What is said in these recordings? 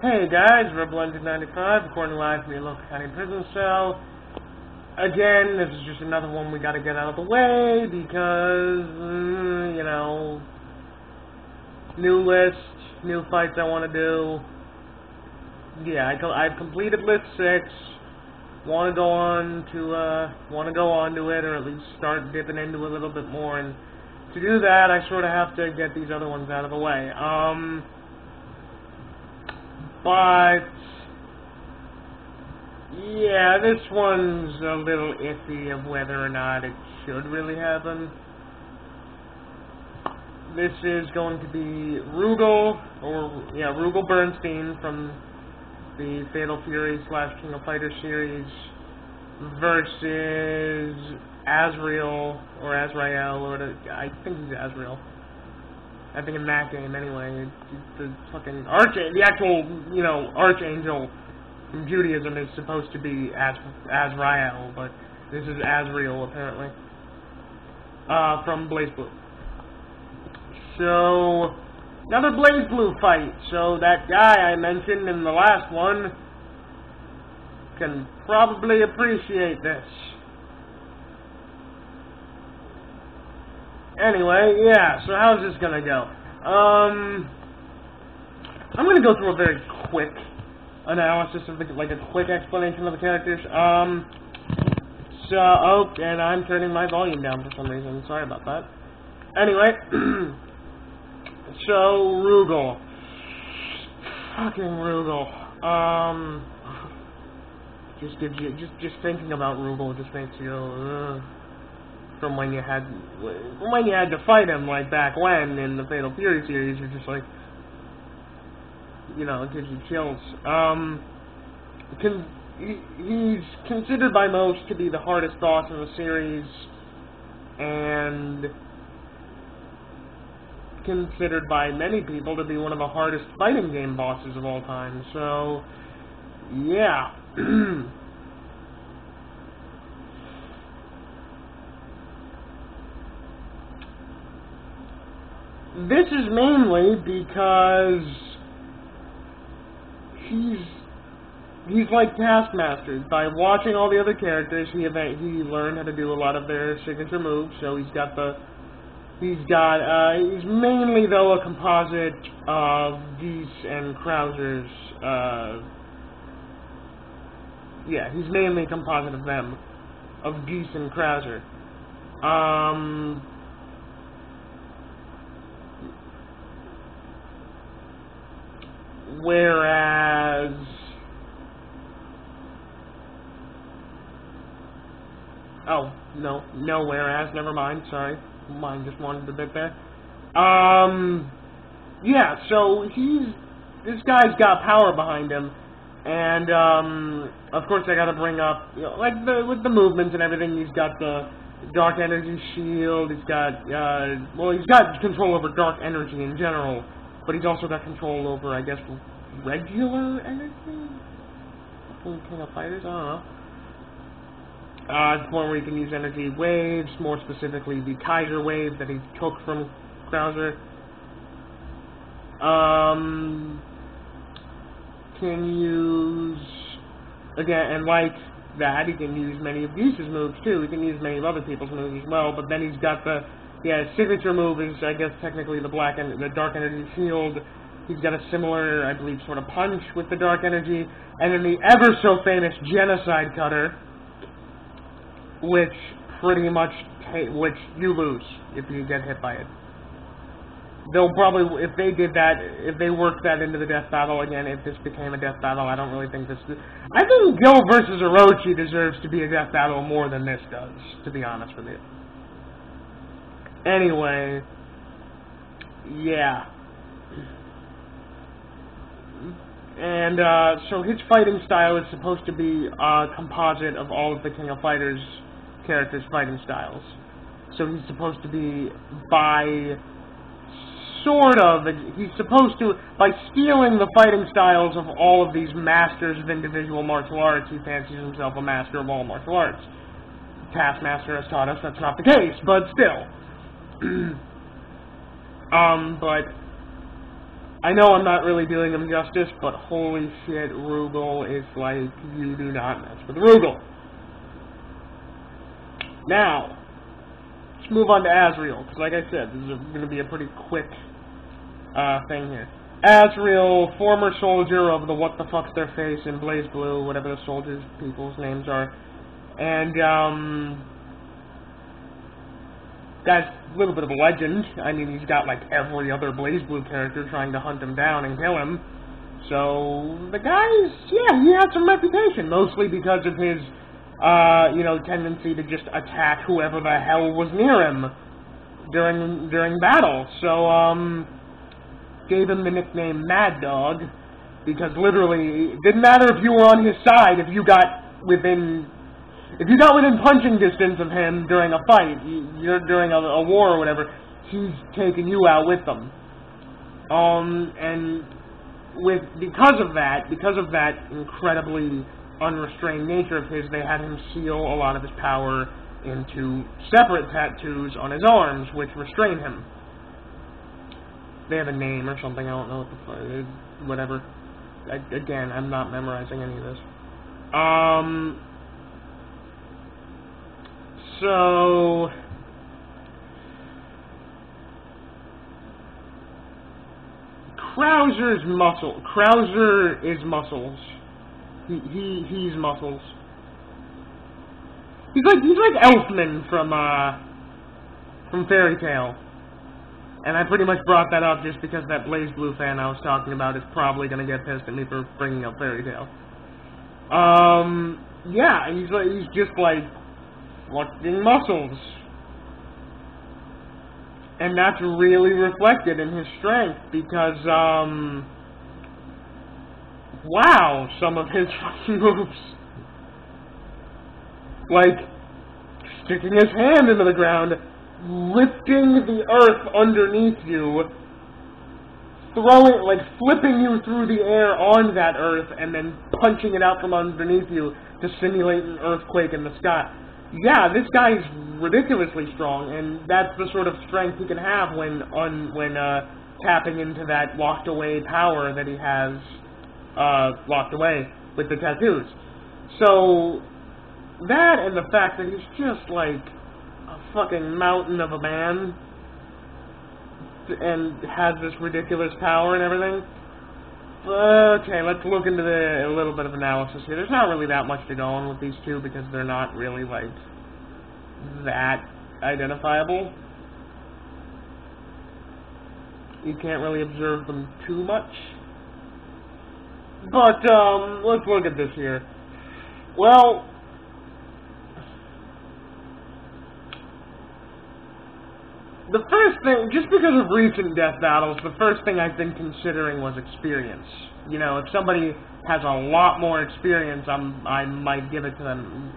Hey guys, Rugal95, recording live from your local county prison cell. Again, this is just another one we gotta get out of the way because, you know, new list, new fights I want to do. Yeah, I've completed list 6. Want to go on to it, or at least start dipping into a little bit more. And to do that, I sort of have to get these other ones out of the way. But yeah, this one's a little iffy of whether or not it should really happen. This is going to be Rugal, Rugal Bernstein from the Fatal Fury / King of Fighters series versus Azrael, or Azrael, I think he's Azrael. I think in that game, anyway, the fucking the actual, archangel from Judaism is supposed to be Azrael, but this is Azrael, apparently, from BlazBlue. So, another BlazBlue fight. So, that guy I mentioned in the last one can probably appreciate this. Anyway, yeah, so how's this gonna go? I'm gonna go through a very quick analysis of a quick explanation of the characters. And I'm turning my volume down for some reason, sorry about that. Anyway, so, Rugal. Fucking Rugal. Just thinking about Rugal just makes you go, from when you had to fight him, like back when in the Fatal Fury series, you're just like, it gives you chills. He's considered by most to be the hardest boss in the series, and considered by many people to be one of the hardest fighting game bosses of all time. So, yeah. This is mainly because he's like Taskmaster. By watching all the other characters, he learned how to do a lot of their signature moves. So he's mainly though a composite of Geese and Krauser's. He's mainly a composite of them, of Geese and Krauser. Whereas never mind, sorry. Mine just wandered a bit there. So this guy's got power behind him, and, of course I gotta bring up, with the movements and everything, he's got the dark energy shield, he's got control over dark energy in general, but he's also got control over, I guess, regular energy? From King of Fighters? I don't know. To the point where he can use energy waves, more specifically the Kaiser wave that he took from Krauser. Can use, again, and like that, he can use many of Geese's moves too. He can use many of other people's moves as well, but then he's got his signature move is, I guess, technically the dark energy shield. He's got a similar, I believe, sort of punch with the dark energy, and then the ever-so-famous Genocide Cutter, which pretty much, which you lose if you get hit by it. They'll probably, if they did that, if they worked that into the death battle again, if this became a death battle, I don't really think this... I think Gil versus Orochi deserves to be a death battle more than this does, to be honest with you. Anyway, yeah. And, so his fighting style is supposed to be a composite of all of the King of Fighters characters' fighting styles. So he's supposed to be, he's supposed to, by stealing the fighting styles of all of these masters of individual martial arts, he fancies himself a master of all martial arts. Taskmaster has taught us that's not the case, but still. But I know I'm not really doing him justice, but holy shit, Rugal is like, you do not mess with Rugal. Now, let's move on to Azrael, because like I said, this is going to be a pretty quick thing here. Azrael, former soldier of the what the fuck's their face in Blaze Blue, whatever the soldiers' people's names are, and guy's a little bit of a legend. I mean, he's got like every other Blaze Blue character trying to hunt him down and kill him. So the guy's, yeah, he has some reputation, mostly because of his, you know, tendency to just attack whoever the hell was near him during battle. So gave him the nickname Mad Dog, because literally it didn't matter if you were on his side, if you got within punching distance of him during a fight, during a war or whatever, he's taking you out with them. And because of that incredibly unrestrained nature of his, they had him seal a lot of his power into separate tattoos on his arms, which restrain him. They have a name or something, I don't know what the fuck, whatever. Again, I'm not memorizing any of this. So Krauser is muscles. He's muscles. He's like Elfman from Fairy Tail. And I pretty much brought that up just because that Blaze Blue fan I was talking about is probably going to get pissed at me for bringing up Fairy Tail. Yeah, he's just like fucking muscles. And that's really reflected in his strength because, wow, some of his fucking moves. Like, sticking his hand into the ground, lifting the earth underneath you, flipping you through the air on that earth, and then punching it out from underneath you to simulate an earthquake in the sky. Yeah, this guy's ridiculously strong, and that's the sort of strength he can have when tapping into that locked-away power that he has locked away with the tattoos. So, that and the fact that he's just like a fucking mountain of a man and has this ridiculous power and everything. Okay, let's look into a little bit of analysis here. There's not really that much to go on with these two because they're not really, like, that identifiable. You can't really observe them too much. But, let's look at this here. Well, the first thing, just because of recent death battles, the first thing I've been considering was experience. You know, if somebody has a lot more experience, I might give it to them,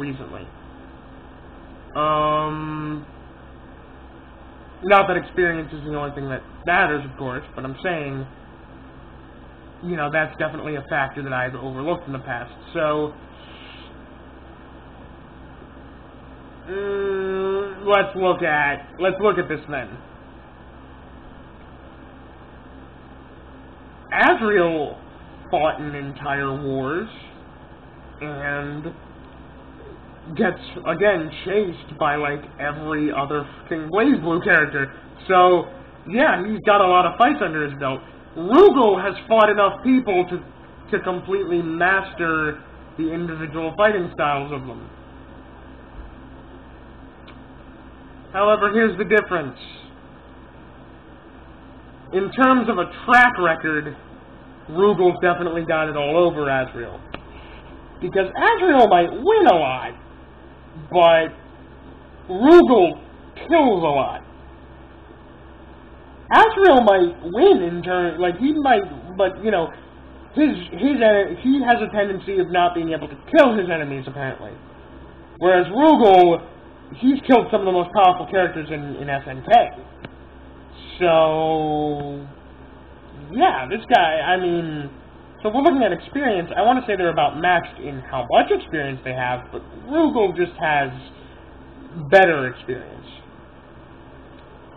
recently. Not that experience is the only thing that matters, of course, but I'm saying, that's definitely a factor that I've overlooked in the past. So, let's look at this then. Azrael fought in entire wars and gets again chased by like every other fucking Blaze Blue character. So yeah, he's got a lot of fights under his belt. Rugal has fought enough people to completely master the individual fighting styles of them. However, here's the difference. In terms of a track record, Rugal's definitely got it all over Azrael. Because Azrael might win a lot, but Rugal kills a lot. Azrael might win in turn, he might, but, he has a tendency of not being able to kill his enemies, apparently. Whereas Rugal, he's killed some of the most powerful characters in SNK. So, yeah, this guy, so if we're looking at experience, I want to say they're about matched in how much experience they have, but Rugal just has better experience.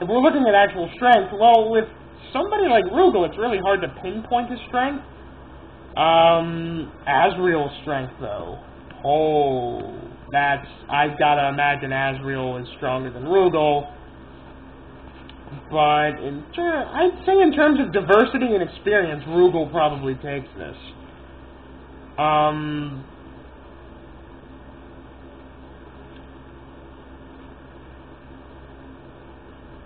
If we're looking at actual strength, well, with somebody like Rugal, it's really hard to pinpoint his strength. Azrael's strength, though. Oh, I gotta imagine Azrael is stronger than Rugal. But I'd say in terms of diversity and experience, Rugal probably takes this.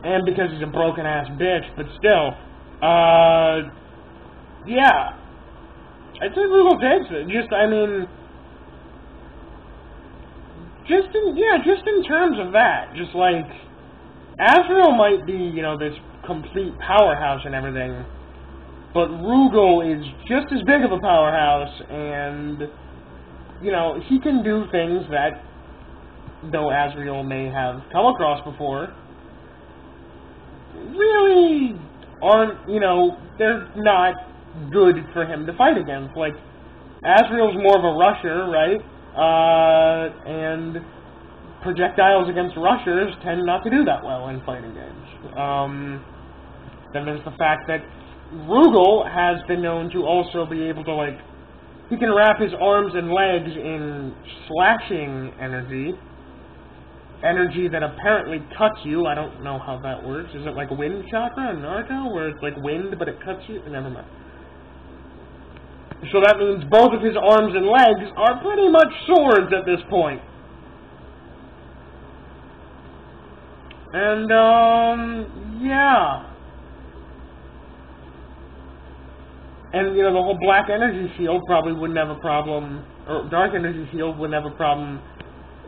And because he's a broken-ass bitch, but still. Yeah. I'd say Rugal takes it. Just in terms of that. Just like, Azrael might be, this complete powerhouse and everything, but Rugal is just as big of a powerhouse, and, he can do things that, though Azrael may have come across before, really aren't, they're not good for him to fight against. Like, Azrael's more of a rusher, right? And projectiles against rushers tend not to do that well in fighting games. Then there's the fact that Rugal has been known to also be able to, like, he can wrap his arms and legs in slashing energy that apparently cuts you. I don't know how that works. Is it like wind chakra in Naruto, where it's like wind, but it cuts you? Never mind. So that means both of his arms and legs are pretty much swords at this point. And, yeah. And, the whole black energy shield probably wouldn't have a problem, or dark energy shield wouldn't have a problem,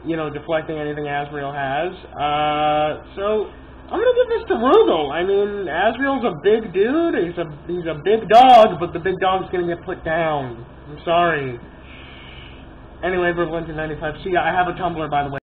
deflecting anything Azrael has. So, I'm gonna give this to Rugal. I mean, Azrael's a big dude, he's a big dog, but the big dog's gonna get put down. I'm sorry. Anyway, Vervalente95, see, I have a Tumblr, by the way.